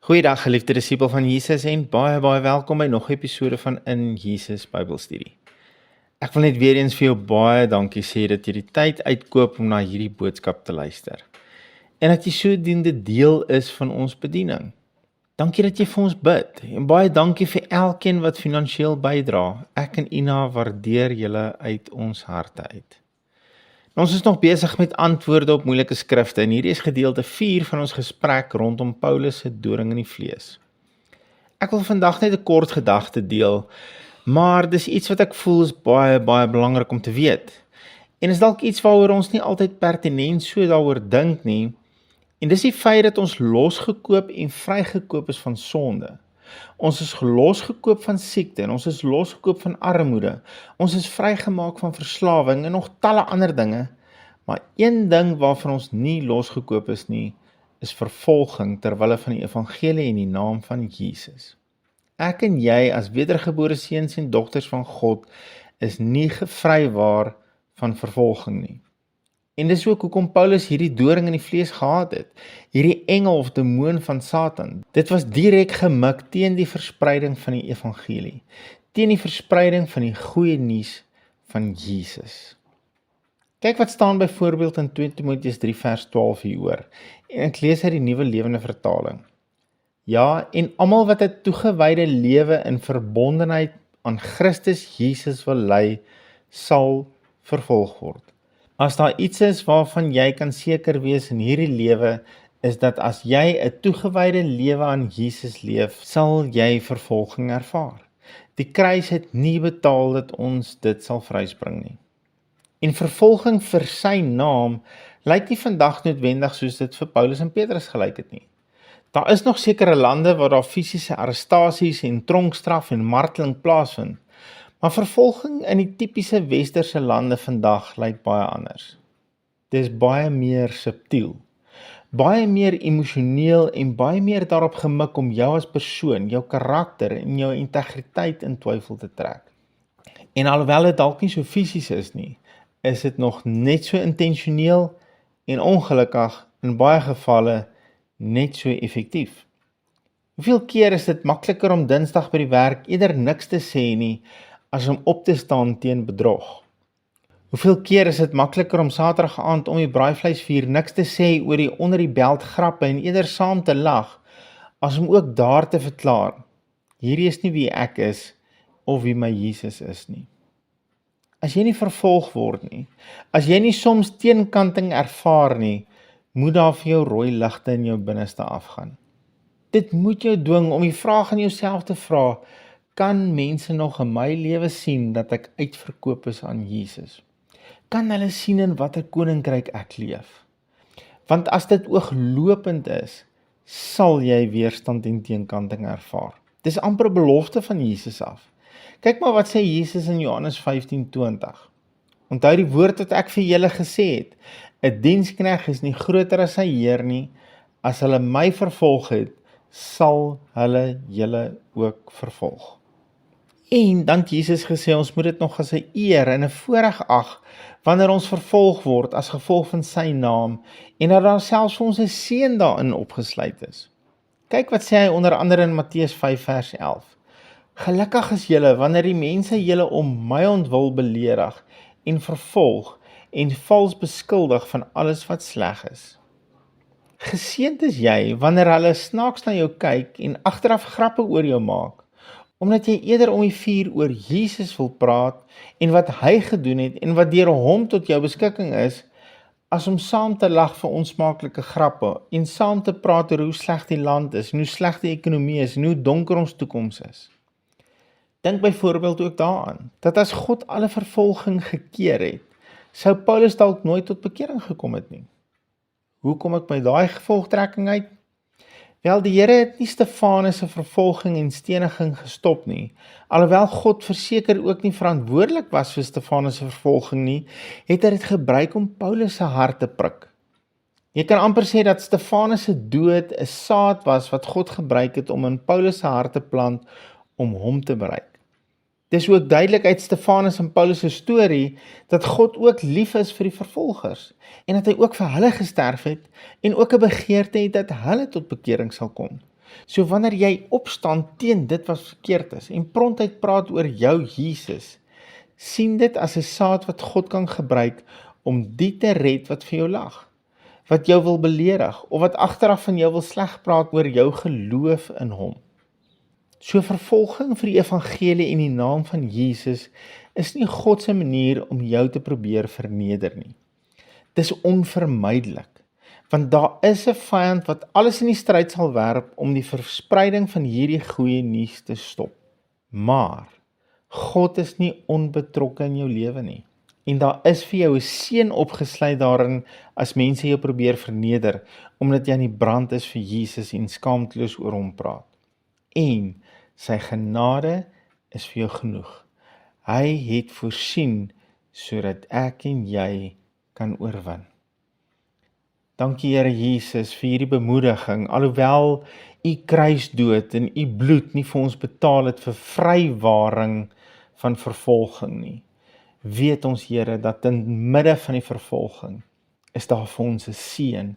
Goeiedag geliefde disipel van Jesus en baie welkom by nog 'n episode van In Jesus Bybelstudie. Ek wil net weer eens vir jou baie dankie sê dat jy die tyd uitkoop om na hierdie boodskap te luister. En dat jy sodoende deel is van ons bediening. Dankie dat jy vir ons bid en baie dankie vir elkeen wat finansiëel bydra. Ek en Ina waardeer julle uit ons harte uit. Ons is nog besig met antwoorde op moeilike skrifte en hierdie is gedeelte 4 van ons gesprek rondom Paulus se doring in die vlees. Ek wil vandag net 'n kort gedagte deel, maar dis iets wat ek voel is baie belangrik om te weet. En is dalk iets waaroor ons nie altyd pertinent so daaroor dink nie, en dis die feit dat ons losgekoop en vrygekoop is van sonde. Ons is losgekoop van siekte en ons is losgekoop van armoede. Ons is vrygemaak van verslawing en nog talle ander dinge. Maar een ding waarvan ons nie losgekoop is nie, is vervolging ter wille van die evangelie in die naam van Jesus. Ek en jy as wedergebore seuns en dogters van God is nie gevrywaar van vervolging nie. En dis ook hoekom Paulus hierdie doring in die vlees gehad het, hierdie engel of demoon van Satan. Dit was direk gemik teen die verspreiding van die evangelie, teen die verspreiding van die goeie nuus van Jesus. Kyk wat staan byvoorbeeld in 2 Timoteus 3 vers 12 hieroor, en ek lees uit die Nuwe Lewende Vertaling. Ja, en almal wat 'n toegewyde lewe in verbondenheid aan Christus Jesus wil lei, sal vervolg word. As daar iets is waarvan jy kan seker wees in hierdie lewe, is dat as jy 'n toegewyde lewe aan Jesus leef, sal jy vervolging ervaar. Die kruis het nie betaal dat ons dit sal vryspring nie. En vervolging vir sy naam lyk nie vandag noodwendig soos dit vir Paulus en Petrus gelyk het nie. Daar is nog sekere lande waar daar fisiese arrestasies en tronkstraf en marteling plaasvind. Maar vervolging in die tipiese westerse lande vandag lyk baie anders. Dit is baie meer subtiel, baie meer emosioneel en baie meer daarop gemik om jou as persoon, jou karakter en jou integriteit in twyfel te trek. En alhoewel dit dalk nie so fisies is nie, is dit nog net so intentioneel en ongelukkig in baie gevalle net so effektief. Hoeveel keer is dit makliker om Dinsdag by die werk eerder niks te sê nie, as om op te staan teen bedrog? Hoeveel keer is dit makliker om Saterdag aand om die braaivleisvuur niks te sê oor die onder die beld grappe en eerder saam te lag, as om ook daar te verklaar, hierdie is nie wie ek is, of wie my Jesus is nie. As jy nie vervolg word nie, as jy nie soms teenkanting ervaar nie, moet daar vir jou rooi ligte in jou binneste afgaan. Dit moet jou dwing om die vraag aan jouself te vra, kan mense nog in my lewe sien dat ek uitverkoop is aan Jesus? Kan hulle sien in watter koninkryk ek leef? Want as dit ooglopend is, sal jy weerstand en teenkanting ervaar. Dis amper 'n belofte van Jesus af. Kyk maar wat sê Jesus in Johannes 15:20. Onthou die woord wat ek vir julle gesê het, 'n diensknegt is nie groter as sy heer nie, as hulle my vervolg het, sal hulle julle ook vervolg. En dan het Jesus gesê, ons moet dit nog as 'n eer en 'n voorreg ag, wanneer ons vervolg word as gevolg van sy naam, en dat daar selfs vir ons 'n seën daarin opgesluit is. Kyk wat sê hy onder andere in Matteus 5 vers 11. Gelukkig is julle, wanneer die mense julle om my ontwil beledig, en vervolg, en vals beskuldig van alles wat sleg is. Geseënd is jy, wanneer hulle snaaks na jou kyk, en agteraf grappe oor jou maak, omdat jy eerder om die vuur oor Jesus wil praat, en wat hy gedoen het, en wat deur hom tot jou beskikking is, as om saam te lag vir onsmaaklike grappe, en saam te praat oor hoe sleg die land is, en hoe sleg die ekonomie is, en hoe donker ons toekoms is. Dink byvoorbeeld ook daaraan, dat as God alle vervolging gekeer het, sou Paulus dalk nooit tot bekering gekom het nie. Hoe kom ek by daai gevolgtrekking uit? Wel, die Here het nie Stefanus se vervolging en steniging gestop nie, alhoewel God verseker ook nie verantwoordelik was vir Stefanus se vervolging nie, het hy dit gebruik om Paulus se hart te prik. Jy kan amper sê dat Stefanus se dood 'n saad was wat God gebruik het om in Paulus se hart te plant om hom te bereik. Dis ook duidelik uit Stefanus en Paulus se storie, dat God ook lief is vir die vervolgers, en dat hy ook vir hulle gesterf het, en ook 'n begeerte het dat hulle tot bekering sal kom. So wanneer jy opstaan teen dit wat verkeerd is en prontuit praat oor jou Jesus, sien dit as 'n saad wat God kan gebruik om die te red wat vir jou lag, wat jou wil beledig, of wat agteraf van jou wil sleg praat oor jou geloof in hom. So vervolging vir die evangelie en die naam van Jesus is nie God se manier om jou te probeer verneder nie. Dis onvermydelik, want daar is 'n vyand wat alles in die stryd sal werp om die verspreiding van hierdie goeie nuus te stop. Maar God is nie onbetrokke in jou lewe nie. En daar is vir jou 'n seën opgesluit daarin as mense jou probeer verneder, omdat jy aan die brand is vir Jesus en skaamteloos oor hom praat. En sy genade is vir jou genoeg. Hy het voorsien sodat ek en jy kan oorwin. Dankie Here Jesus vir hierdie bemoediging, alhoewel u kruisdood en u bloed nie vir ons betaal het vir vrywaring van vervolging nie. Weet ons Here dat in midde van die vervolging is daar vir ons 'n seën,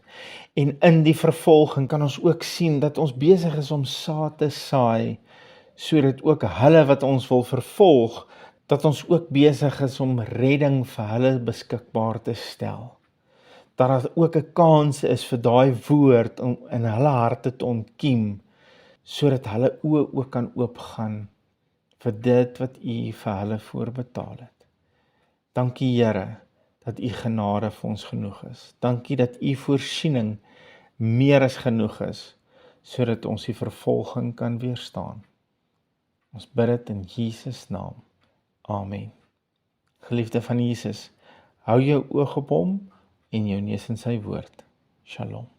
en in die vervolging kan ons ook sien dat ons besig is om saad te saai, sodat ook hulle wat ons wil vervolg, dat ons ook besig is om redding vir hulle beskikbaar te stel. Dat daar ook 'n kans is vir daai woord om in hulle harte te ontkiem, sodat hulle oë ook kan oopgaan vir dit wat u vir hulle voorbetaal het. Dankie Here, dat u genade vir ons genoeg is. Dankie dat u voorsiening meer as genoeg is, sodat ons die vervolging kan weerstaan. Ons bid dit in Jesus naam. Amen. Geliefde van Jesus, hou jou oog op hom en jou neus in sy woord. Shalom.